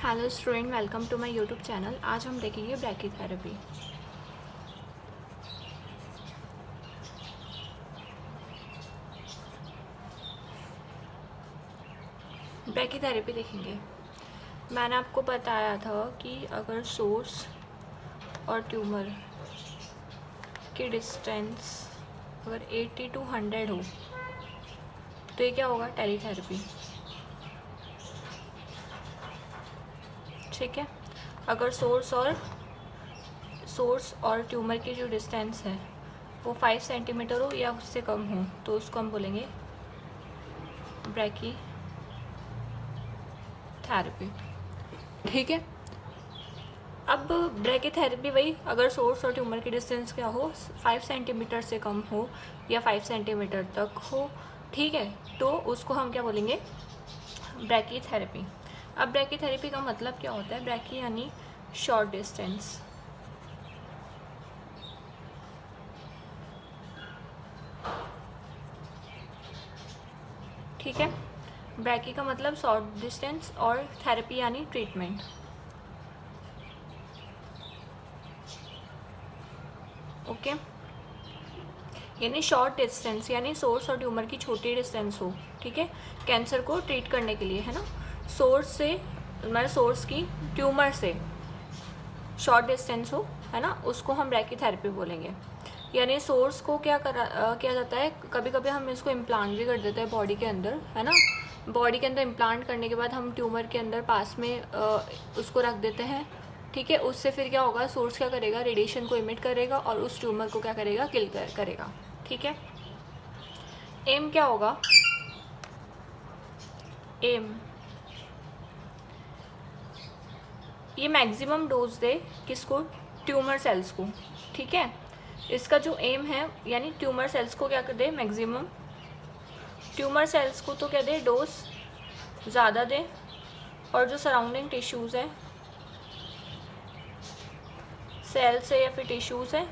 Hello student, welcome to my YouTube channel. आज हम देखेंगे ब्रैकीथेरेपी। ब्रैकीथेरेपी देखेंगे। मैंने आपको बताया था कि अगर सोर्स और ट्यूमर की डिस्टेंस अगर 80 to 100 हो तो ये क्या होगा, टेलीथेरेपी। ठीक है। अगर सोर्स और ट्यूमर की जो डिस्टेंस है वो 5 सेंटीमीटर हो या उससे कम हो तो उसको हम बोलेंगे ब्रैकीथेरेपी। ठीक है। अब ब्रैकीथेरेपी वही, अगर सोर्स और ट्यूमर की डिस्टेंस क्या हो, 5 सेंटीमीटर से कम हो या 5 सेंटीमीटर तक हो, ठीक है, तो उसको हम क्या बोलेंगे, ब्रैकीथेरेपी। अब ब्रैकीथेरेपी का मतलब क्या होता है? ब्रैकी यानी शॉर्ट डिस्टेंस। ठीक है। ब्रैकी का मतलब शॉर्ट डिस्टेंस और थेरेपी यानी ट्रीटमेंट। ओके। यानी शॉर्ट डिस्टेंस यानी सोर्स और ट्यूमर की छोटी डिस्टेंस हो, ठीक है, कैंसर को ट्रीट करने के लिए, है ना। सोर्स से मतलब सोर्स की ट्यूमर से शॉर्ट डिस्टेंस हो, है ना, उसको हम ब्रैकीथेरेपी बोलेंगे। यानी सोर्स को क्या किया जाता है, कभी कभी हम इसको इम्प्लांट भी कर देते हैं बॉडी के अंदर, है ना। बॉडी के अंदर इम्प्लांट करने के बाद हम ट्यूमर के अंदर पास में उसको रख देते हैं, ठीक है। उससे फिर क्या होगा, सोर्स क्या करेगा, रेडिएशन को इमिट करेगा और उस ट्यूमर को क्या करेगा, किल करेगा। ठीक है। एम क्या होगा, एम ये मैक्सिमम डोज दे किसको, ट्यूमर सेल्स को। ठीक है। इसका जो एम है यानी ट्यूमर सेल्स को क्या कर दे, मैक्सिमम ट्यूमर सेल्स को तो क्या दे, डोज ज़्यादा दे, और जो सराउंडिंग टिश्यूज़ है, सेल्स है या फिर टिश्यूज़ है,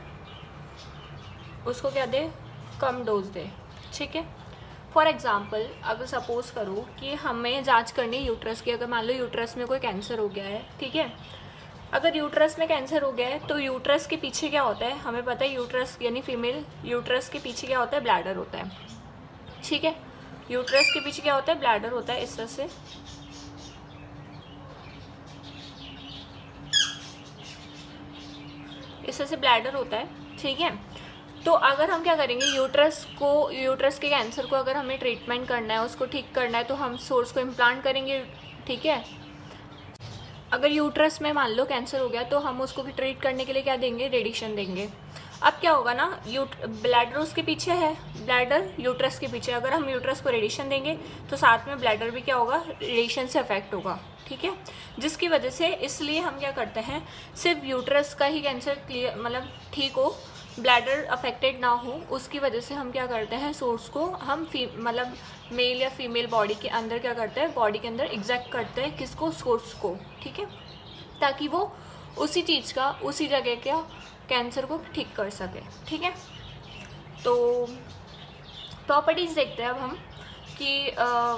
उसको क्या दे, कम डोज दे। ठीक है। फॉर एग्ज़ाम्पल अगर सपोज़ करो कि हमें जांच करनी है यूट्रस की। अगर मान लो यूट्रस में कोई कैंसर हो गया है, ठीक है, अगर यूट्रस में कैंसर हो गया है तो यूट्रस के पीछे क्या होता है, हमें पता है, यूट्रस यानी फीमेल यूट्रस के पीछे क्या होता है, ब्लैडर होता है। ठीक है। यूट्रस के पीछे क्या होता है, ब्लैडर होता है। इस तरह से ब्लैडर होता है। ठीक है। तो अगर हम क्या करेंगे, यूट्रस के कैंसर को अगर हमें ट्रीटमेंट करना है, उसको ठीक करना है, तो हम सोर्स को इम्प्लांट करेंगे। ठीक है। अगर यूट्रस में मान लो कैंसर हो गया तो हम उसको भी ट्रीट करने के लिए क्या देंगे, रेडिएशन देंगे। अब क्या होगा ना, ब्लैडर उसके पीछे है, ब्लैडर यूट्रस के पीछे, अगर हम यूट्रस को रेडिएशन देंगे तो साथ में ब्लैडर भी क्या होगा, रेडिएशन से अफेक्ट होगा। ठीक है। जिसकी वजह से इसलिए हम क्या करते हैं, सिर्फ यूट्रस का ही कैंसर क्लियर मतलब ठीक हो, ब्लैडर अफेक्टेड ना हो, उसकी वजह से हम क्या करते हैं, सोर्स को हम मतलब मेल या फीमेल बॉडी के अंदर क्या करते हैं, बॉडी के अंदर एग्जैक्ट करते हैं किसको, सोर्स को। ठीक है। ताकि वो उसी चीज़ का उसी जगह का कैंसर को ठीक कर सके। ठीक है। तो प्रॉपर्टीज़ देखते हैं अब हम कि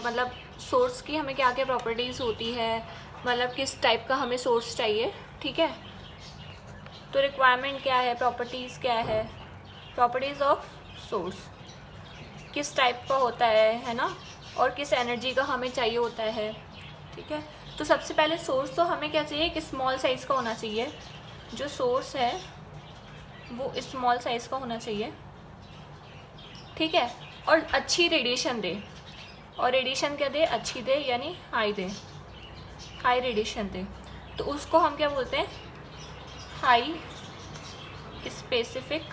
मतलब सोर्स की हमें क्या क्या प्रॉपर्टीज़ होती है, मतलब किस टाइप का हमें सोर्स चाहिए। ठीक है। तो रिक्वायरमेंट क्या है, प्रॉपर्टीज़ क्या है, प्रॉपर्टीज़ ऑफ सोर्स किस टाइप का होता है ना, और किस एनर्जी का हमें चाहिए होता है। ठीक है। तो सबसे पहले सोर्स तो हमें क्या चाहिए, कि स्मॉल साइज़ का होना चाहिए। जो सोर्स है वो स्मॉल साइज़ का होना चाहिए। ठीक है। और अच्छी रेडिएशन दे, और रेडिएशन क्या दे, अच्छी दे यानी हाई दे, हाई रेडिएशन दे। तो उसको हम क्या बोलते हैं, हाई स्पेसिफिक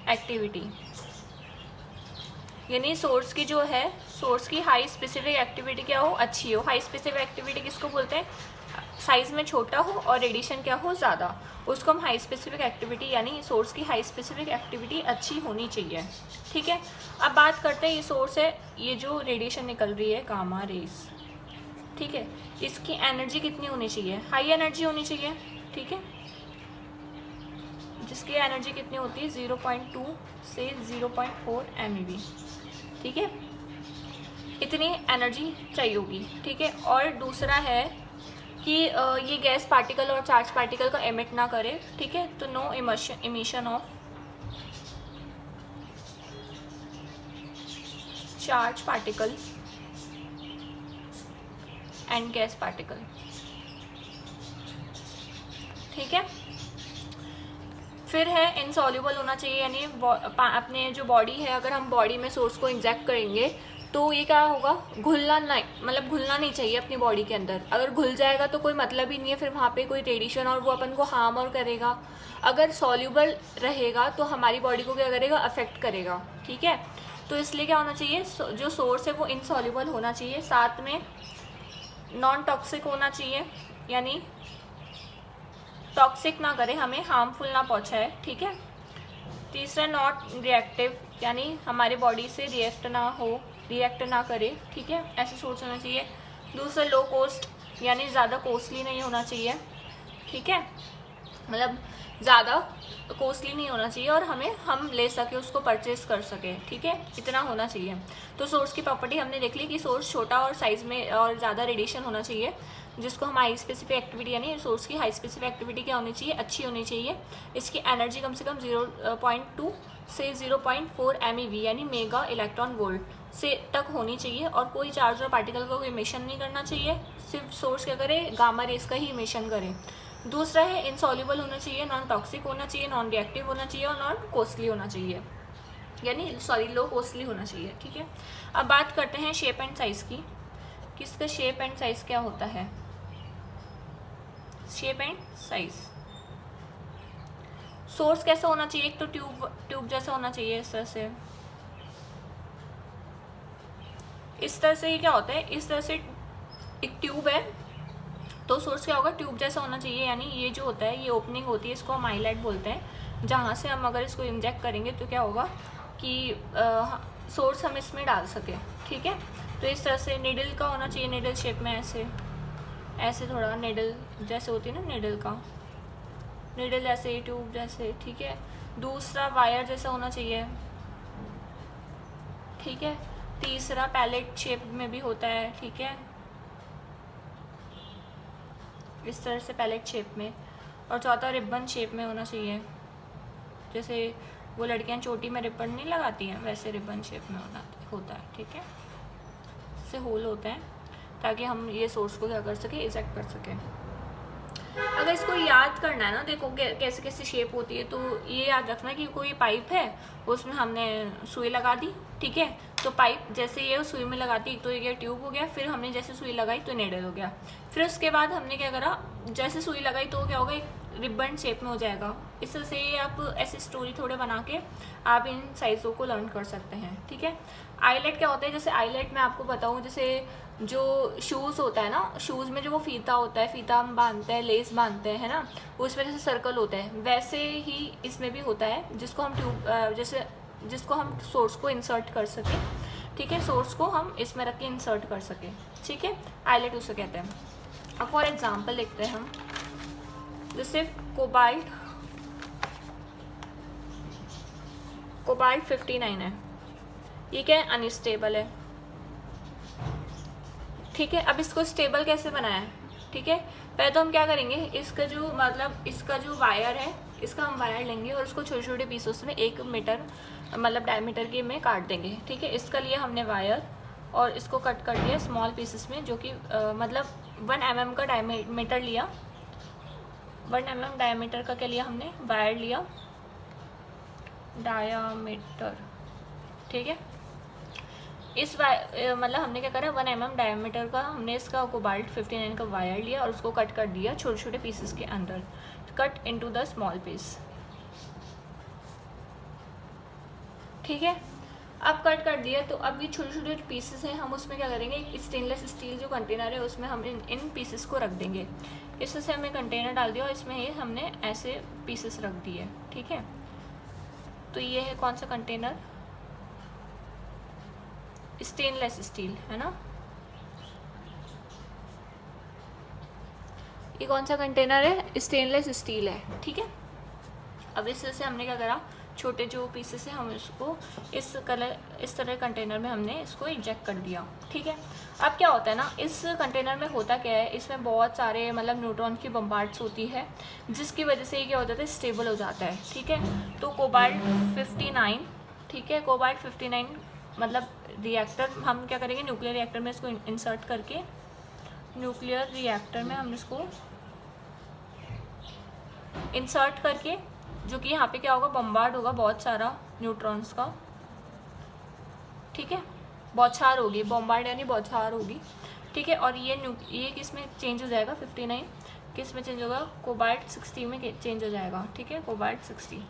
एक्टिविटी। यानी सोर्स की जो है, सोर्स की हाई स्पेसिफिक एक्टिविटी क्या हो, अच्छी हो। हाई स्पेसिफिक एक्टिविटी किसको बोलते हैं, साइज़ में छोटा हो और रेडिएशन क्या हो, ज़्यादा, उसको हम हाई स्पेसिफिक एक्टिविटी यानी सोर्स की हाई स्पेसिफिक एक्टिविटी अच्छी होनी चाहिए। ठीक है। अब बात करते हैं, ये सोर्स है, ये जो रेडिएशन निकल रही है गामा रेज, ठीक है, इसकी एनर्जी कितनी होनी चाहिए, हाई एनर्जी होनी चाहिए। ठीक है। जिसकी एनर्जी कितनी होती है, 0.2 से 0.4 MeV। ठीक है। इतनी एनर्जी चाहिए होगी, ठीक है। और दूसरा है कि ये गैस पार्टिकल और चार्ज पार्टिकल का एमिट ना करे, ठीक है। तो no emission of charge particle and gas particle, ठीक है। फिर है इनसॉल्युबल होना चाहिए, यानी अपने जो बॉडी है, अगर हम बॉडी में सोर्स को इंजेक्ट करेंगे तो ये क्या होगा, घुलना नहीं, मतलब घुलना नहीं चाहिए अपनी बॉडी के अंदर। अगर घुल जाएगा तो कोई मतलब ही नहीं है फिर वहाँ पे कोई रेडिएशन, और वो अपन को हार्म और करेगा। अगर सॉल्युबल रहेगा तो हमारी बॉडी को क्या करेगा, अफेक्ट करेगा, ठीक है। तो इसलिए क्या होना चाहिए, जो सोर्स है वो इनसॉल्युबल होना चाहिए, साथ में नॉन टॉक्सिक होना चाहिए, यानी टॉक्सिक ना करे, हमें हार्मफुल ना पहुँचाए, ठीक है। तीसरा नॉट रिएक्टिव, यानी हमारे बॉडी से रिएक्ट ना करे, ठीक है, ऐसे सोर्स होना चाहिए। दूसरा लो कॉस्ट, यानी ज़्यादा कॉस्टली नहीं होना चाहिए, ठीक है, मतलब ज़्यादा कॉस्टली नहीं होना चाहिए और हम ले सके, उसको परचेज कर सके, ठीक है, इतना होना चाहिए। तो सोर्स की प्रॉपर्टी हमने देख ली कि सोर्स छोटा और साइज़ में और ज़्यादा रेडिएशन होना चाहिए, जिसको हम हाई स्पेसिफिक एक्टिविटी, यानी सोर्स की हाई स्पेसिफिक एक्टिविटी क्या होनी चाहिए, अच्छी होनी चाहिए। इसकी एनर्जी कम से कम 0.2 से 0.4 MeV, यानी मेगा इलेक्ट्रॉन वोल्ट से तक होनी चाहिए, और कोई चार्ज और पार्टिकल का कोई इमिशन नहीं करना चाहिए, सिर्फ सोर्स क्या करे, गामा रेस का ही इमिशन करे। दूसरा है इनसॉल्युबल होना चाहिए, नॉन टॉक्सिक होना चाहिए, नॉन रिएक्टिव होना चाहिए और नॉन कॉस्टली होना चाहिए, यानी लो कॉस्टली होना चाहिए, ठीक है। अब बात करते हैं शेप एंड साइज़ की, किसका शेप एंड साइज़ क्या होता है। शेप एंड साइज, सोर्स कैसा होना चाहिए, एक तो ट्यूब जैसा होना चाहिए, इस तरह से ही क्या होता है, इस तरह से एक ट्यूब है तो सोर्स क्या होगा, ट्यूब जैसा होना चाहिए, यानी ये जो होता है, ये ओपनिंग होती है, इसको हम आईलेट बोलते हैं, जहाँ से हम अगर इसको इंजेक्ट करेंगे तो क्या होगा कि सोर्स हम इसमें डाल सके, ठीक है। तो इस तरह से निडल का होना चाहिए, निडल शेप में, ऐसे थोड़ा निडल जैसे होती है ना, निडल जैसे, ट्यूब जैसे, ठीक है। दूसरा वायर जैसा होना चाहिए, ठीक है। तीसरा पैलेट शेप में भी होता है, ठीक है, इस तरह से पैलेट शेप में। और चौथा रिबन शेप में होना चाहिए, जैसे वो लड़कियां चोटी में रिबन नहीं लगाती हैं, वैसे रिबन शेप में होता है, ठीक है। इससे होल होते हैं ताकि हम ये सोर्स को क्या कर सके, इजेक्ट कर सकें। अगर इसको याद करना है ना, देखो कैसे कैसे शेप होती है, तो ये याद रखना कि कोई पाइप है, उसमें हमने सुई लगा दी, ठीक है। तो पाइप जैसे ये सुई में लगाती, तो ये ट्यूब हो गया, फिर हमने जैसे सुई लगाई तो नेडल हो गया, फिर उसके बाद हमने क्या करा, जैसे सुई लगाई तो क्या होगा, एक रिबन शेप में हो जाएगा। इस तरह से आप ऐसी स्टोरी थोड़े बना के आप इन साइज़ों को लर्न कर सकते हैं, ठीक है। आईलेट क्या होता है, जैसे आईलेट मैं आपको बताऊँ, जैसे जो शूज़ होता है ना, शूज़ में जो वो फीता होता है, फीता हम बांधते हैं, लेस बांधते हैं, है ना, उसमें जैसे सर्कल होता है, वैसे ही इसमें भी होता है, जिसको हम जिसको हम सोर्स को इंसर्ट कर सकें, ठीक है, सोर्स को हम इसमें रख के इंसर्ट कर सकें, ठीक है, आईलेट उसे कहते हैं। अब फॉर एग्जांपल लिखते हैं हम, जैसे कोबाल्ट 59 है, ये क्या है, अनस्टेबल है, ठीक है। अब इसको स्टेबल कैसे बनाया है, ठीक है। पहले तो हम क्या करेंगे, इसका जो वायर है, इसका हम वायर लेंगे और उसको छोटे छोटे पीसों में 1 मीटर मतलब डायमीटर के में काट देंगे, ठीक है। इसका लिया हमने वायर और इसको कट कर दिया स्मॉल पीसेस में, जो कि मतलब 1 mm का डायमीटर लिया, 1 mm डायमीटर का क्या लिया हमने, वायर लिया, डायामीटर, ठीक है। इस मतलब हमने क्या करा, 1 mm डायमीटर का हमने इसका कोबाल्ट 59 का वायर लिया और उसको कट कर दिया छोटे छोटे पीसेस के अंदर, cut into the small piece, ठीक है। अब कट कर दिया, तो अब ये छोटे छोटे पीसेस हैं, हम उसमें क्या करेंगे, एक स्टेनलेस स्टील जो कंटेनर है उसमें हम इन पीसेस को रख देंगे। इससे हमने कंटेनर डाल दिया और इसमें ये हमने ऐसे पीसेस रख दिए, ठीक है। तो ये है कौन सा कंटेनर, स्टेनलेस स्टील, है ना, ये कौन सा कंटेनर है, स्टेनलेस स्टील है, ठीक है। अब इस तरह से हमने क्या करा, छोटे जो पीसेस है हम इसको इस तरह कंटेनर में हमने इसको इंजेक्ट कर दिया। ठीक है, अब क्या होता है ना, इस कंटेनर में होता क्या है, इसमें बहुत सारे मतलब न्यूट्रॉन की बम्बार्ड्स होती है, जिसकी वजह से ये क्या हो जाता है, स्टेबल हो जाता है। ठीक है, तो कोबाल्ट 59, ठीक है, कोबाल्ट 59 मतलब रिएक्टर हम क्या करेंगे, न्यूक्लियर रिएक्टर में इसको इंसर्ट करके, न्यूक्लियर रिएक्टर में हम इसको इंसर्ट करके, जो कि यहाँ पे क्या होगा, बम्बार्ड होगा बहुत सारा न्यूट्रॉन्स का। ठीक है, बौछार होगी, बम्बार्ड यानी बौछार होगी। ठीक है, और ये किस में चेंज हो जाएगा, 59 किस में चेंज होगा, कोबाल्ट 60 में चेंज हो जाएगा। ठीक है, कोबाल्ट 60।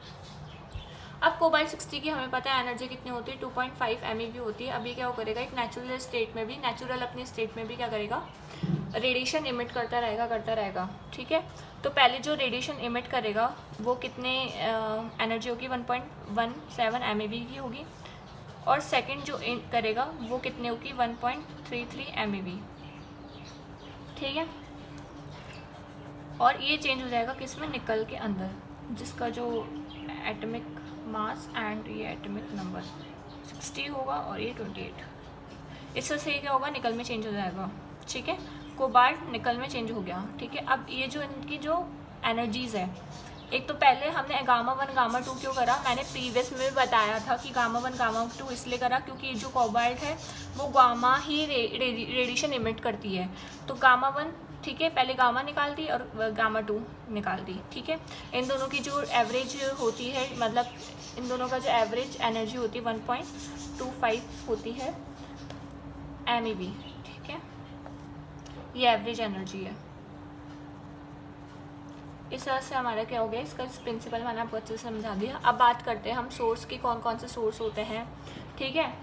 अब कोबाल्ट 60 की हमें पता है एनर्जी कितनी होती है, 2.5 MeV होती है। अभी क्या करेगा, एक नेचुरल स्टेट में भी, नेचुरल अपनी स्टेट में भी क्या करेगा, रेडिएशन इमिट करता रहेगा। ठीक है, तो पहले जो रेडिएशन इमिट करेगा वो कितने एनर्जी होगी, 1.17 MeV की होगी, और सेकंड जो करेगा वो कितने होगी, 1.33 MeV। ठीक है, और ये चेंज हो जाएगा किस में, निकल के अंदर, जिसका जो एटॉमिक मास एंड ये एटॉमिक नंबर 60 होगा और ये 28। इससे से क्या होगा, निकल में चेंज हो जाएगा। ठीक है, कोबाल्ट निकल में चेंज हो गया। ठीक है, अब ये जो इनकी जो एनर्जीज़ है, एक तो पहले हमने गामा 1 गामा 2 क्यों करा, मैंने प्रीवियस में बताया था कि गामा 1 गामा 2 इसलिए करा क्योंकि जो कोबाल्ट है वो गामा ही रेडिएशन इमिट करती है। तो गामा 1, ठीक है, पहले गामा निकाल दी और गामा 2 निकाल दी। ठीक है, इन दोनों की जो एवरेज होती है, मतलब इन दोनों का जो एवरेज एनर्जी होती है 1.25 होती है MeV। ठीक है, ये एवरेज एनर्जी है। इस तरह से हमारा क्या हो गया, इसका प्रिंसिपल मैंने आपको अच्छे से समझा दिया। अब बात करते हैं हम सोर्स की, कौन कौन से सोर्स होते हैं। ठीक है,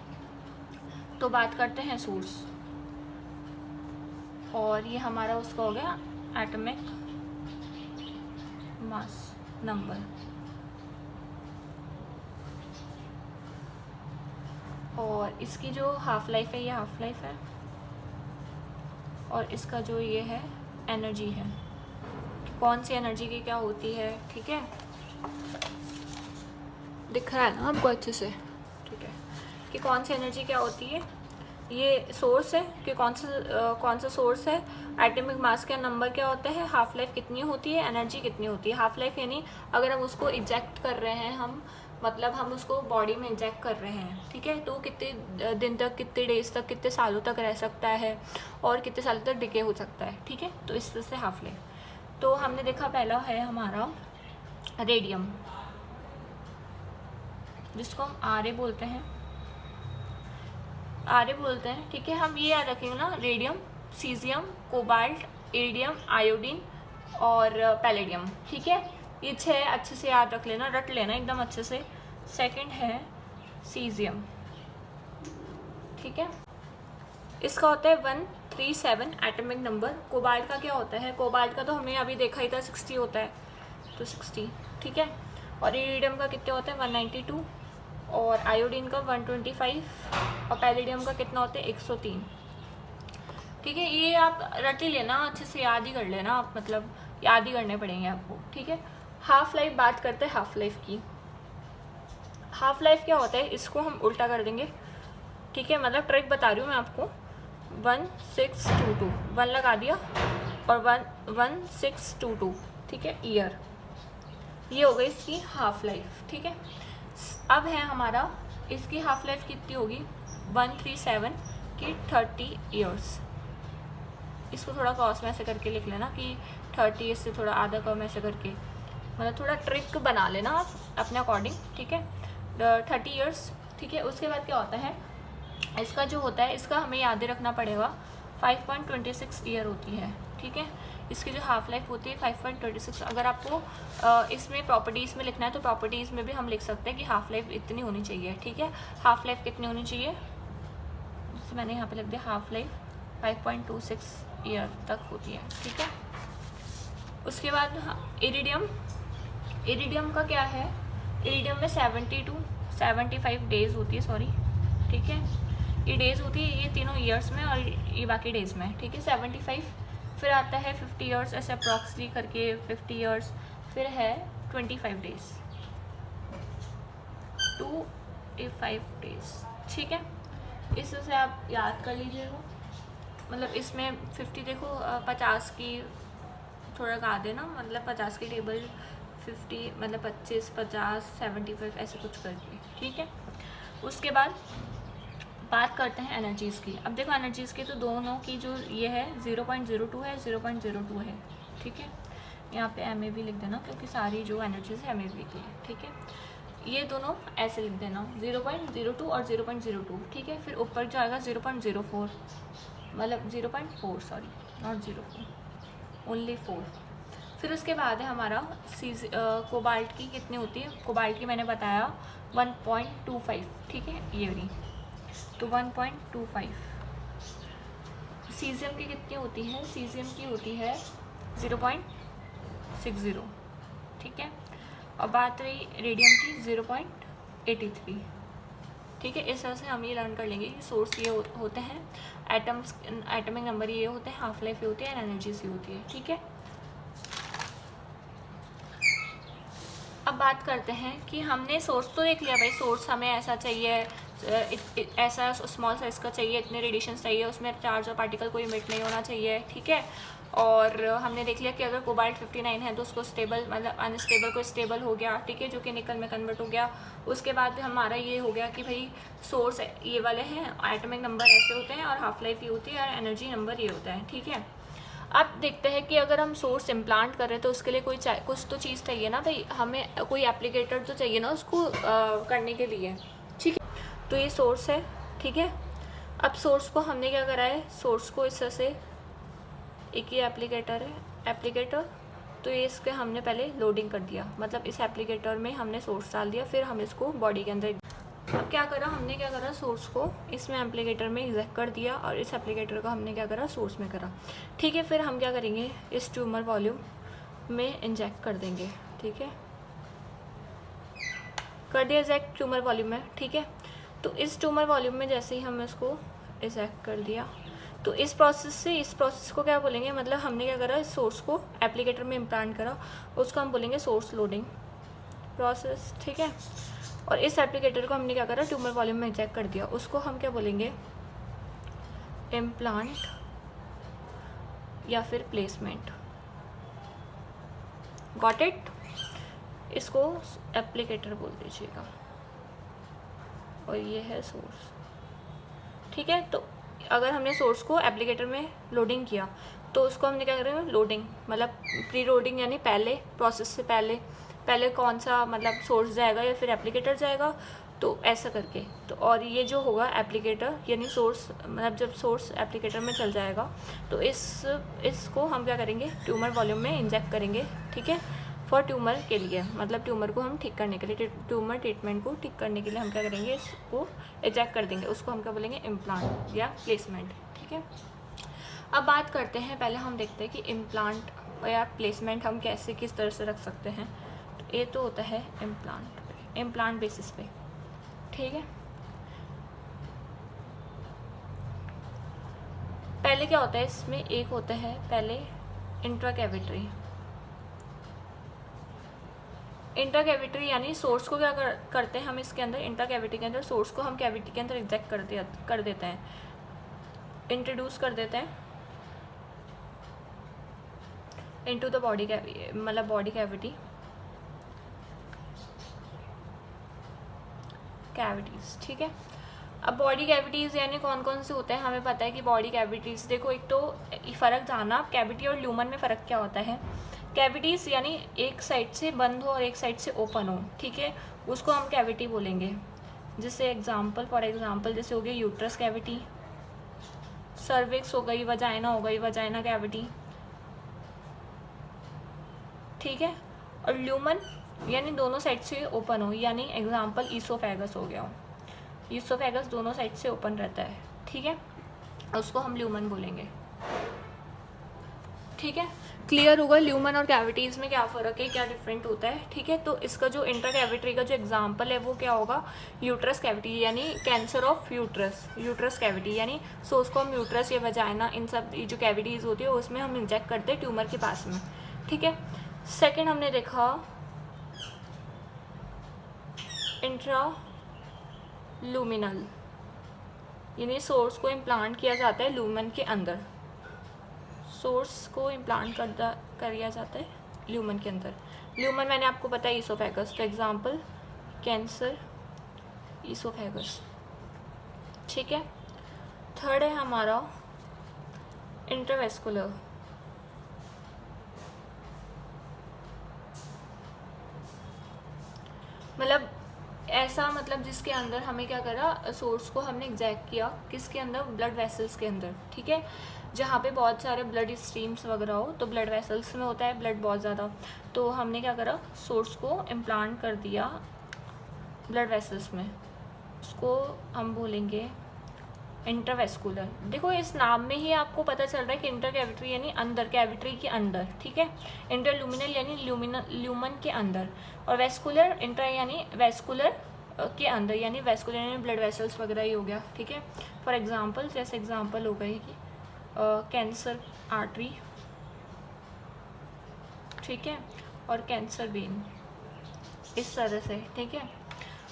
तो बात करते हैं सोर्स, और ये हमारा उसका हो गया एटॉमिक मास नंबर, और इसकी जो हाफ लाइफ है, ये हाफ लाइफ है, और इसका जो ये है एनर्जी है, कौन सी एनर्जी की क्या होती है। ठीक है, दिख रहा है ना आपको अच्छे से। ठीक है, कि कौन सी एनर्जी क्या होती है, ये सोर्स है कि कौन सा सोर्स है, एटॉमिक मास का नंबर क्या होता है, हाफ लाइफ कितनी होती है, एनर्जी कितनी होती है। हाफ लाइफ यानी अगर हम उसको इजेक्ट कर रहे हैं, हम मतलब हम उसको बॉडी में इंजेक्ट कर रहे हैं। ठीक है, तो कितने दिन तक, कितने डेज तक, कितने सालों तक रह सकता है, और कितने सालों तक डिके हो सकता है। ठीक है, तो इस तरह से हाफ लाइफ। तो हमने देखा पहला है हमारा रेडियम, जिसको हम आरए बोलते हैं, ठीक है, हम ये याद रखेंगे ना, radium, caesium, cobalt, iridium, iodine और पैलेडियम। ठीक है, ये 6 अच्छे से याद रख लेना, रट लेना एकदम अच्छे से। सेकंड है सीजियम। ठीक है, इसका होता है 137 एटॉमिक नंबर। कोबाल्ट का क्या होता है, कोबाल्ट का तो हमने अभी देखा ही था 60 होता है, तो 60। ठीक है, और इरिडियम का कितने होता है, 192, और आयोडीन का 125, और पैलेडियम का कितना होता है, 103। ठीक है, ये आप रट ही लेना, अच्छे से याद ही कर लेना आप, मतलब याद ही करने पड़ेंगे आपको। ठीक है, हाफ लाइफ बात करते हैं हाफ लाइफ की। हाफ लाइफ क्या होता है, इसको हम उल्टा कर देंगे। ठीक है, मतलब ट्रिक बता रही हूँ मैं आपको। 1622 1 लगा दिया और 1622। ठीक है, ईयर, ये हो गई इसकी हाफ लाइफ। ठीक है, अब है हमारा, इसकी हाफ लाइफ कितनी होगी, 137 की 30 ईयर्स। इसको थोड़ा क्रॉस में ऐसे करके लिख लेना कि 30, इससे थोड़ा आधा कम ऐसे करके, मतलब थोड़ा ट्रिक बना लेना आप अपने अकॉर्डिंग। ठीक है, 30 ईयर्स। ठीक है, उसके बाद क्या होता है, इसका जो होता है, इसका हमें याद रखना पड़ेगा, 5.26 ईयर होती है। ठीक है, इसकी जो हाफ लाइफ होती है 5.26। अगर आपको इसमें प्रॉपर्टीज़ में लिखना है तो प्रॉपर्टीज़ में भी हम लिख सकते हैं कि हाफ लाइफ इतनी होनी चाहिए। ठीक है, हाफ लाइफ कितनी होनी चाहिए, जैसे मैंने यहाँ पे लिख दिया, हाफ लाइफ 5.26 ईयर तक होती है। ठीक है, उसके बाद इरिडियम का क्या है, इरिडियम में 75 डेज होती है, सॉरी। ठीक है, ये डेज होती है, ये तीनों ईयर्स में और ये बाकी डेज में। ठीक है, 75, फिर आता है 50 ईयर्स, ऐसे अप्रॉक्सली करके 50 ईयर्स, फिर है 25 डेज। 5 days, ठीक है। इससे आप याद कर लीजिएगा, मतलब इसमें 50 देखो 50 की थोड़ा गा देना, मतलब 50 की टेबल 50 मतलब 25 50 75 ऐसे कुछ करके, ठीक है। उसके बाद बात करते हैं एनर्जीज़ की। अब देखो एनर्जीज़ की तो दोनों की जो ये है 0.02 है, 0.02 है, ठीक है। यहाँ पे एम ए भी लिख देना क्योंकि सारी जो एनर्जीज है एम ए की है, ठीक है। ये दोनों ऐसे लिख देना 0.02 और 0.02, ठीक है। फिर ऊपर जो आएगा 0.04 मतलब 0.4 सॉरी नॉट 0.4 ओनली 4। फिर उसके बाद है हमारा कोबाल्ट की कितनी होती है, कोबाल्ट की मैंने बताया 1.25, ठीक है ये वाली, तो 1.25। सीजियम की कितनी होती है, सीजियम की होती है 0.60, ठीक है। और बात रही रेडियम की 0.83, ठीक है। इस तरह से हम ये लर्न कर लेंगे कि सोर्स ये होते हैं, एटम्स एटमिक नंबर ये होते हैं, हाफ लाइफ ये होती है, एनर्जीज ये होती है, ठीक है। अब बात करते हैं कि हमने सोर्स तो देख लिया भाई, सोर्स हमें ऐसा चाहिए, ऐसा स्मॉल साइज का चाहिए, इतने रेडिएशन चाहिए, उसमें चार्ज और पार्टिकल कोई इमिट नहीं होना चाहिए, ठीक है। और हमने देख लिया कि अगर कोबाल्ट 59 है तो उसको स्टेबल मतलब अनस्टेबल को स्टेबल हो गया, ठीक है, जो कि निकल में कन्वर्ट हो गया। उसके बाद हमारा ये हो गया कि भाई सोर्स ये वाले हैं, एटमिक नंबर ऐसे होते हैं और हाफ लाइफ ये होती है और एनर्जी नंबर ये होता है, ठीक है। अब देखते हैं कि अगर हम सोर्स इम्प्लांट करें तो उसके लिए कुछ तो चीज़ चाहिए ना भाई, हमें कोई एप्लीकेटर तो चाहिए ना उसको करने के लिए, ठीक है। तो ये सोर्स है, ठीक है। अब सोर्स को हमने क्या करा है, सोर्स को इस तरह से एक ही एप्लीकेटर है, एप्लीकेटर, तो ये इसके हमने पहले लोडिंग कर दिया, मतलब इस एप्लीकेटर में हमने सोर्स डाल दिया, फिर हम इसको बॉडी के अंदर। अब क्या करा हमने, क्या करा सोर्स को इसमें एप्लीकेटर में इंजेक्ट कर दिया और इस एप्लीकेटर को हमने क्या करा सोर्स में करा, ठीक है। फिर हम क्या करेंगे, इस ट्यूमर वॉल्यूम में इंजेक्ट कर देंगे, ठीक है, कर दिया इंजेक्ट ट्यूमर वॉल्यूम में, ठीक है। तो इस ट्यूमर वॉल्यूम में जैसे ही हम इसको इंजेक्ट कर दिया, तो इस प्रोसेस को क्या बोलेंगे, मतलब हमने क्या करा, इस सोर्स को एप्लीकेटर में इम्प्लांट करा, उसको हम बोलेंगे सोर्स लोडिंग प्रोसेस, ठीक है। और इस एप्लीकेटर को हमने क्या करा, ट्यूमर वॉल्यूम में इंजेक्ट कर दिया, उसको हम क्या बोलेंगे, इम्प्लांट या फिर प्लेसमेंट, गॉट इट। इसको एप्लीकेटर बोल दीजिएगा और ये है सोर्स, ठीक है। तो अगर हमने सोर्स को एप्लीकेटर में लोडिंग किया तो उसको हमने क्या करेंगे, लोडिंग मतलब प्री लोडिंग, यानी पहले प्रोसेस से पहले कौन सा मतलब सोर्स जाएगा या फिर एप्लीकेटर जाएगा, तो ऐसा करके। तो और ये जो होगा एप्लीकेटर यानी सोर्स, मतलब जब सोर्स एप्लीकेटर में चल जाएगा तो इसको हम क्या करेंगे, ट्यूमर वॉल्यूम में इंजेक्ट करेंगे, ठीक है, फॉर ट्यूमर के लिए, मतलब ट्यूमर को हम ठीक करने के लिए, ट्यूमर ट्रीटमेंट को ठीक करने के लिए हम क्या करेंगे, इसको इंजेक्ट कर देंगे, उसको हम क्या बोलेंगे, इम्प्लांट या प्लेसमेंट, ठीक है। अब बात करते हैं, पहले हम देखते हैं कि इम्प्लांट या प्लेसमेंट हम कैसे किस तरह से रख सकते हैं। तो ये तो होता है इम्प्लांट बेसिस पे, ठीक है। पहले क्या होता है इसमें, एक होता है पहले इंट्राकैविटरी यानी सोर्स को क्या करते हैं हम इसके अंदर, इंट्राकैविटी के अंदर सोर्स को हम कैविटी के अंदर इंजेक्ट कर देते हैं, इंट्रोड्यूस कर देते हैं इनटू द बॉडी मतलब बॉडी कैविटीज़, ठीक है। अब बॉडी कैविटीज़ यानी कौन कौन से होते हैं, हमें पता है कि बॉडी कैविटीज़ देखो, एक तो फ़र्क जाना कैविटी और ल्यूमन में फ़र्क क्या होता है। कैविटीज़ यानी एक साइड से बंद हो और एक साइड से ओपन हो, ठीक है, उसको हम कैविटी बोलेंगे। जैसे फॉर एग्जांपल जैसे हो गया यूट्रस कैविटी, सर्विक्स हो गई, वजाइना कैविटी, ठीक है। और ल्यूमन यानी दोनों साइड से ओपन हो, यानी एग्जांपल ईसोफेगस हो गया, ईसोफेगस दोनों साइड से ओपन रहता है, ठीक है, उसको हम ल्यूमन बोलेंगे, ठीक है। क्लियर होगा ल्यूमन और कैविटीज़ में क्या फ़र्क है, क्या डिफरेंट होता है, ठीक है। तो इसका जो इंट्राकैविटरी का जो एग्जांपल है वो क्या होगा, यूट्रस कैविटी यानी कैंसर ऑफ यूट्रस कैविटी, यानी सोर्स को हम यूट्रस या वजाइना इन सब जो कैविटीज़ होती है उसमें हम इंजेक्ट करते हैं ट्यूमर के पास में, ठीक है। सेकेंड हमने देखा इंट्रा लूमिनल, यानी सोर्स को इम्प्लांट किया जाता है लूमन के अंदर। सोर्स को इम्प्लांट किया जाता है ल्यूमन के अंदर। ल्यूमन मैंने आपको बताया ईसोफेगस, तो एग्जांपल कैंसर ईसोफेगस। ठीक है। थर्ड है हमारा इंट्रावेस्कुलर, मतलब ऐसा, मतलब जिसके अंदर हमें क्या करा, सोर्स को हमने एग्जैक्ट किया किसके अंदर, ब्लड वेसल्स के अंदर। ठीक है, जहाँ पे बहुत सारे ब्लड स्ट्रीम्स वगैरह हो, तो ब्लड वेसल्स में होता है ब्लड बहुत ज़्यादा, तो हमने क्या करा, सोर्स को इम्प्लांट कर दिया ब्लड वेसल्स में, उसको हम बोलेंगे इंटरवेस्कुलर। देखो इस नाम में ही आपको पता चल रहा है कि इंटर कैविटी यानी अंदर, कैविटी के अंदर। ठीक है, इंटरल्यूमिनल यानी ल्यूमन के अंदर, और वेस्कुलर इंटर यानी वेस्कुलर के अंदर, यानी वेस्कुलर यानी ब्लड वेसल्स वगैरह ही हो गया। ठीक है, फॉर एग्जांपल, जैसे एग्जांपल हो गई कि कैंसर आर्टरी, ठीक है, और कैंसर वेन, इस तरह से। ठीक है,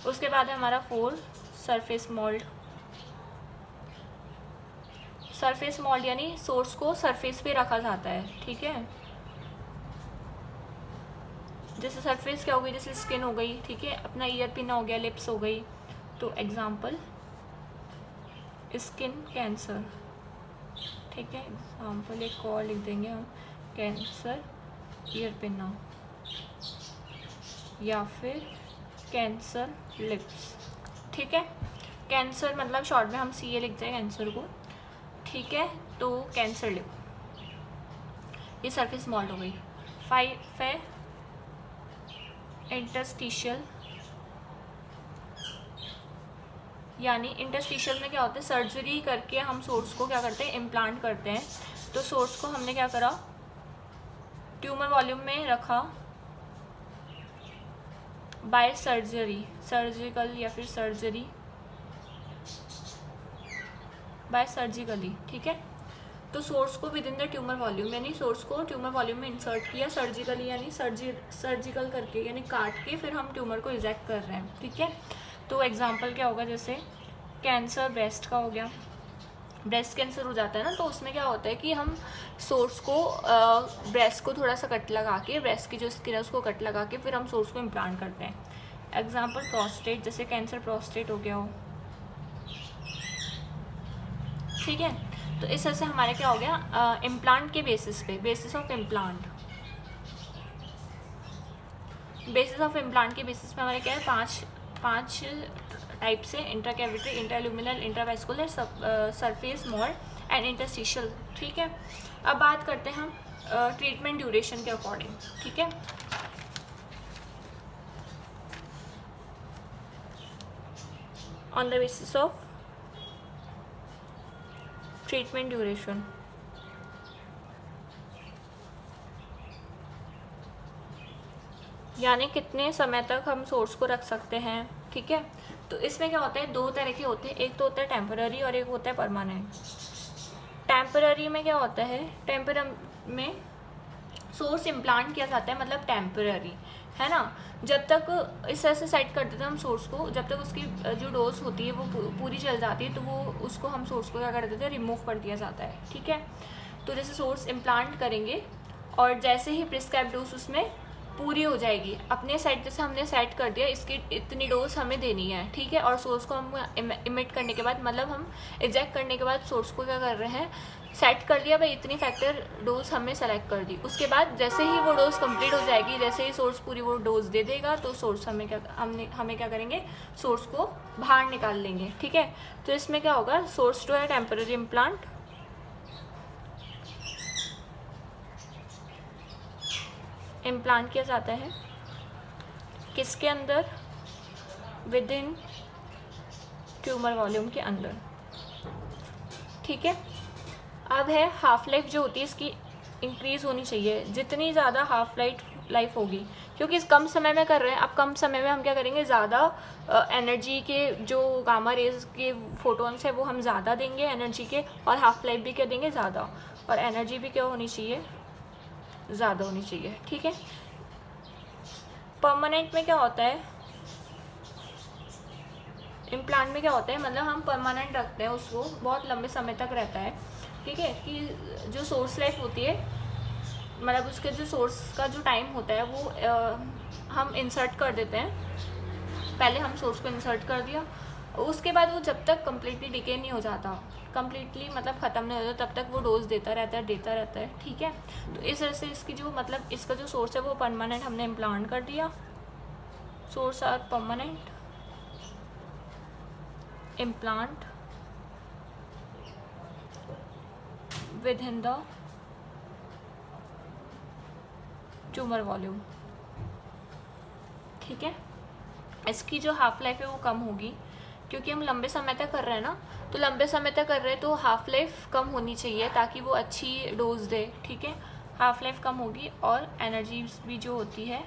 उसके बाद है हमारा 4 सरफेस मोल्ड। सरफेस मोल्ड यानी सोर्स को सरफेस पे रखा जाता है। ठीक है, जैसे सरफेस क्या हो गई, जैसे स्किन हो गई, ठीक है, अपना ईयर पिन हो गया, लिप्स हो गई, तो एग्जांपल स्किन कैंसर। ठीक है, एग्जांपल एक और लिख देंगे हम, कैंसर ईयर पिन, या फिर कैंसर लिप्स। ठीक है, कैंसर मतलब शॉर्ट में हम CA लिखते हैं कैंसर को। ठीक है, तो कैंसर लिप, ये सरफेस मोल्ड हो गई। 5 है इंटरस्टिशियल, यानी इंटरस्टिशियल में क्या होता है, सर्जरी करके हम सोर्स को क्या करते हैं, इम्प्लांट करते हैं। तो सोर्स को हमने क्या करा, ट्यूमर वॉल्यूम में रखा बाय सर्जरी, सर्जिकल या फिर सर्जरी बाय सर्जिकली। ठीक है, तो सोर्स को with in the tumour volume, यानी सोर्स को ट्यूमर वॉल्यूम में इंसर्ट किया, सर्जिकली यानी सर्जिकल करके, यानी काट के फिर हम ट्यूमर को इजेक्ट कर रहे हैं। ठीक है, तो एग्जांपल क्या होगा, जैसे कैंसर ब्रेस्ट का हो गया, ब्रेस्ट कैंसर हो जाता है ना, तो उसमें क्या होता है कि हम सोर्स को ब्रेस्ट को थोड़ा सा कट लगा के, ब्रेस्ट की जो स्किन है उसको कट लगा के फिर हम सोर्स को इम्प्लांट करते हैं। एग्जांपल प्रोस्टेट, जैसे कैंसर प्रोस्टेट हो गया हो। ठीक है, तो इस तरह से हमारे क्या हो गया, इम्प्लांट के बेसिस पे, basis of implant, basis of implant के बेसिस पे हमारे क्या है, पांच टाइप से, intracavity, intraluminal, intravascular, surface mould and interstitial. ठीक है, अब बात करते हैं हम ट्रीटमेंट ड्यूरेशन के अकॉर्डिंग। ठीक है, on the basis of treatment duration, यानी कितने समय तक हम सोर्स को रख सकते हैं। ठीक है, तो इसमें क्या होता है, 2 तरह के होते हैं, एक तो होता है टेम्पररी और एक होता है परमानेंट। टेम्पररी में क्या होता है, टेम्पररी में सोर्स इम्प्लांट किया जाता है, मतलब टेम्पररी है ना, जब तक इस तरह से सेट कर देते हैं हम सोर्स को, जब तक उसकी जो डोज होती है वो पूरी चल जाती है, तो वो उसको हम सोर्स को क्या कर देते हैं, रिमूव कर दिया जाता है। ठीक है, तो जैसे सोर्स इम्प्लांट करेंगे और जैसे ही प्रिस्क्राइब डोज उसमें पूरी हो जाएगी, अपने साइड जैसे हमने सेट कर दिया इसकी इतनी डोज हमें देनी है। ठीक है, और सोर्स को हम इमिट करने के बाद, मतलब हम इजेक्ट करने के बाद सोर्स को क्या कर रहे हैं, सेट कर दिया भाई, इतनी फैक्टर डोज हमने सेलेक्ट कर दी। उसके बाद जैसे ही वो डोज कंप्लीट हो जाएगी, जैसे ही सोर्स पूरी वो डोज दे देगा, तो सोर्स हमें क्या करेंगे, सोर्स को बाहर निकाल लेंगे। ठीक है, तो इसमें क्या होगा, सोर्स जो है टेम्पररी इम्प्लांट, इम्प्लांट किया जाता है किसके अंदर, विद इन ट्यूमर वॉल्यूम के अंदर। ठीक है, अब है हाफ लाइफ जो होती है इसकी इंक्रीज़ होनी चाहिए, जितनी ज़्यादा हाफ लाइफ होगी, क्योंकि इस कम समय में कर रहे हैं, अब कम समय में हम क्या करेंगे, ज़्यादा एनर्जी के जो गामा रेज के फोटोन्स है वो हम ज़्यादा देंगे एनर्जी के, और हाफ लाइफ भी क्या देंगे, ज़्यादा, और एनर्जी भी क्या होनी चाहिए, ज़्यादा होनी चाहिए। ठीक है, परमानेंट में क्या होता है, इम्प्लांट में क्या होता है, मतलब हम परमानेंट रखते हैं उसको, बहुत लंबे समय तक रहता है, ठीक है। कि जो सोर्स लाइफ होती है, मतलब उसके जो सोर्स का जो टाइम होता है वो हम इंसर्ट कर देते हैं। पहले हम सोर्स को इंसर्ट कर दिया, उसके बाद वो जब तक कम्प्लीटली डिके नहीं हो जाता, कम्प्लीटली मतलब ख़त्म नहीं होता, तब तक वो डोज देता रहता है, ठीक है। तो इस तरह से इसकी जो मतलब इसका जो सोर्स है वो परमानेंट हमने इम्प्लांट कर दिया। Source are permanent implant within the tumour volume, ठीक है। इसकी जो हाफ लाइफ है वो कम होगी, क्योंकि हम लंबे समय तक कर रहे हैं ना, तो लंबे समय तक कर रहे हैं तो हाफ लाइफ कम होनी चाहिए ताकि वो अच्छी डोज दे, ठीक है। हाफ लाइफ कम होगी और एनर्जी भी जो होती है,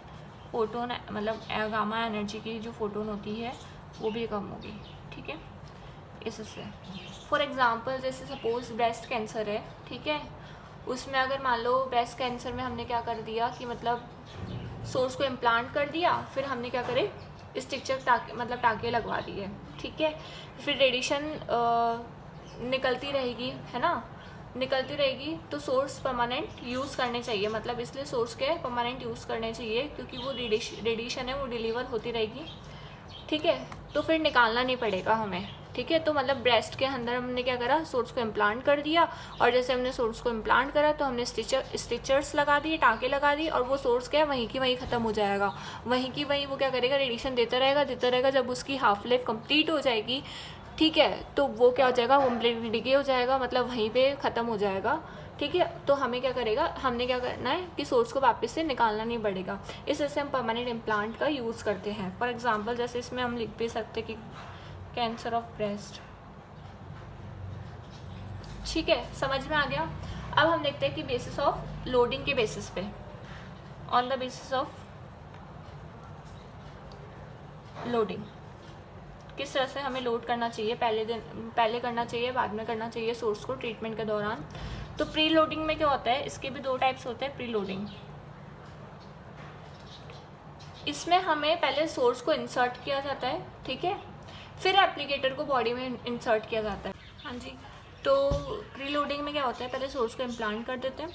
फोटोन मतलब गामा एनर्जी की जो फोटोन होती है वो भी कम होगी, ठीक है। इससे फॉर एग्ज़ाम्पल जैसे सपोज ब्रेस्ट कैंसर है, ठीक है, उसमें अगर मान लो ब्रेस्ट कैंसर में हमने क्या कर दिया कि मतलब सोर्स को इम्प्लांट कर दिया, फिर हमने क्या करे स्टिक्चर मतलब टाँके लगवा दिए, ठीक है। फिर रेडिएशन निकलती रहेगी, है ना, निकलती रहेगी, तो सोर्स परमानेंट यूज़ करने चाहिए, मतलब इसलिए सोर्स के परमानेंट यूज़ करने चाहिए, क्योंकि वो रेडिएशन है वो डिलीवर होती रहेगी, ठीक है। तो फिर निकालना नहीं पड़ेगा हमें, ठीक है। तो मतलब ब्रेस्ट के अंदर हमने क्या करा, सोर्स को इम्प्लांट कर दिया, और जैसे हमने सोर्स को इम्प्लांट करा तो हमने स्टिचर्स लगा दिए, टाँके लगा दिए, और वो सोर्स क्या है वहीं की वहीं ख़त्म हो जाएगा, वहीं की वहीं वो क्या करेगा, रेडिएशन देता रहेगा। जब उसकी हाफ लाइफ कंप्लीट हो जाएगी, ठीक है, तो वो क्या हो जाएगा, कम्प्लीटली डिके हो जाएगा, मतलब वहीं पर ख़त्म हो जाएगा, ठीक है। तो हमने क्या करना है कि सोर्स को वापस से निकालना नहीं पड़ेगा। इस वजह से हम परमानेंट इम्प्लांट का यूज़ करते हैं। फॉर एग्जांपल जैसे इसमें हम लिख भी सकते कि कैंसर ऑफ ब्रेस्ट, ठीक है, समझ में आ गया। अब हम देखते हैं कि बेसिस ऑफ लोडिंग के बेसिस पे, on the basis of loading, किस तरह से हमें लोड करना चाहिए, पहले करना चाहिए, बाद में करना चाहिए सोर्स को ट्रीटमेंट के दौरान। तो प्री लोडिंग में क्या होता है, इसके भी दो टाइप्स होते हैं प्री लोडिंग। इसमें हमें पहले सोर्स को इंसर्ट किया जाता है, ठीक है, फिर एप्लीकेटर को बॉडी में इंसर्ट किया जाता है। हाँ जी, तो प्री लोडिंग में क्या होता है, पहले सोर्स को इम्प्लांट कर देते हैं,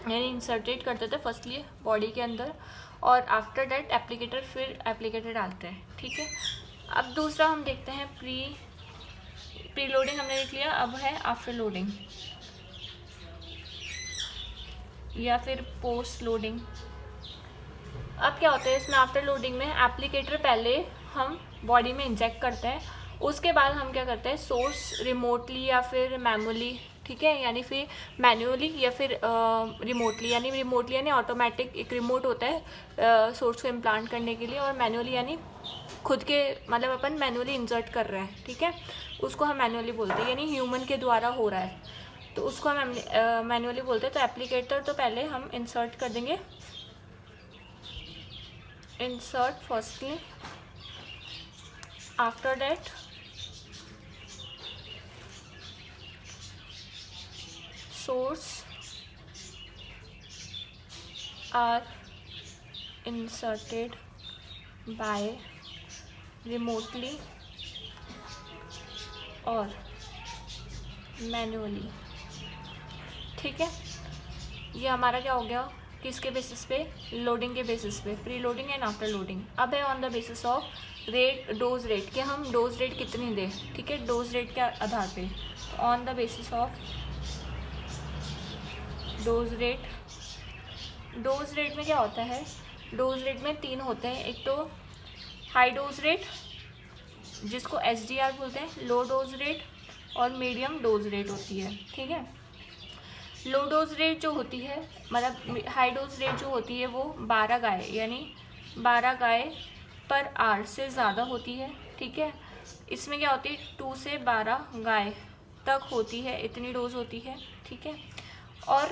यानी इंसर्टेड कर देते हैं फर्स्टली बॉडी के अंदर, और आफ्टर डैट एप्लीकेटर फिर एप्लीकेटर डालते हैं, ठीक है। अब दूसरा हम देखते हैं प्री लोडिंग हमने देख लिया, अब है आफ्टर लोडिंग या फिर पोस्ट लोडिंग। अब क्या होता है इसमें आफ्टर लोडिंग में, एप्लीकेटर पहले हम बॉडी में इंजेक्ट करते हैं, उसके बाद हम क्या करते हैं सोर्स रिमोटली या फिर मैनुअली, ठीक है, यानी फिर मैनुअली या फिर रिमोटली, यानी ऑटोमेटिक एक रिमोट होता है सोर्स को इम्प्लांट करने के लिए, और मैनुअली यानी खुद के मतलब अपन मैनुअली इंसर्ट कर रहे हैं, ठीक है, उसको हम मैनुअली बोलते हैं, यानी ह्यूमन के द्वारा हो रहा है, तो उसको हम मैनुअली बोलते हैं। तो एप्लीकेटर तो पहले हम इंसर्ट कर देंगे, insert firstly, after that source are inserted by remotely और मैनुअली, ठीक है। ये हमारा क्या हो गया, किसके बेसिस पे, लोडिंग के बेसिस पे, pre loading and after loading. अब है on the basis of rate, dose rate, कि हम डोज रेट कितनी दें, ठीक है, डोज रेट के आधार पे। On the basis of dose rate में क्या होता है, डोज रेट में तीन होते हैं, एक तो हाई डोज रेट जिसको SDR बोलते हैं, लो डोज रेट, और मीडियम डोज रेट होती है, ठीक है। लो डोज रेट जो होती है, मतलब हाई डोज रेट जो होती है वो 12 गाय यानी 12 गाय पर आवर से ज़्यादा होती है, ठीक है। इसमें क्या होती है 2 से 12 गाय तक होती है, इतनी डोज होती है, ठीक है। और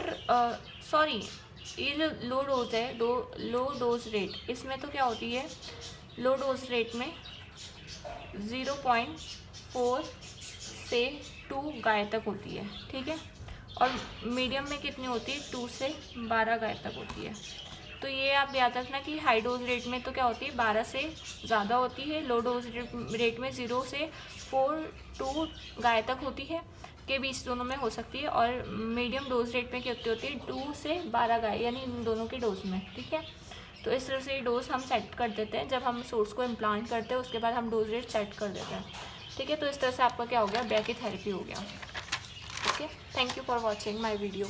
सॉरी, ये जो लो डोज है, लो डोज रेट, इसमें तो क्या होती है, लो डोज रेट में 0.4 से 2 गाय तक होती है, ठीक है। और मीडियम में कितनी होती है, 2 से 12 गाय तक होती है। तो ये आप याद रखना कि हाई डोज रेट में तो क्या होती है 12 से ज़्यादा होती है, लो डोज रेट में 0 से 4 to गाय तक होती है, के बीच दोनों में हो सकती है। और मीडियम डोज रेट में कितनी होती है 2 से 12 गाय, यानी इन दोनों के डोज में, ठीक है। तो इस तरह से ये डोज हम सेट कर देते हैं, जब हम सोर्स को इम्प्लांट करते हैं उसके बाद हम डोज रेट सेट कर देते हैं, ठीक है। तो इस तरह से आपका क्या हो गया, ब्रैकीथेरेपी हो गया। Okay, thank you for watching my video.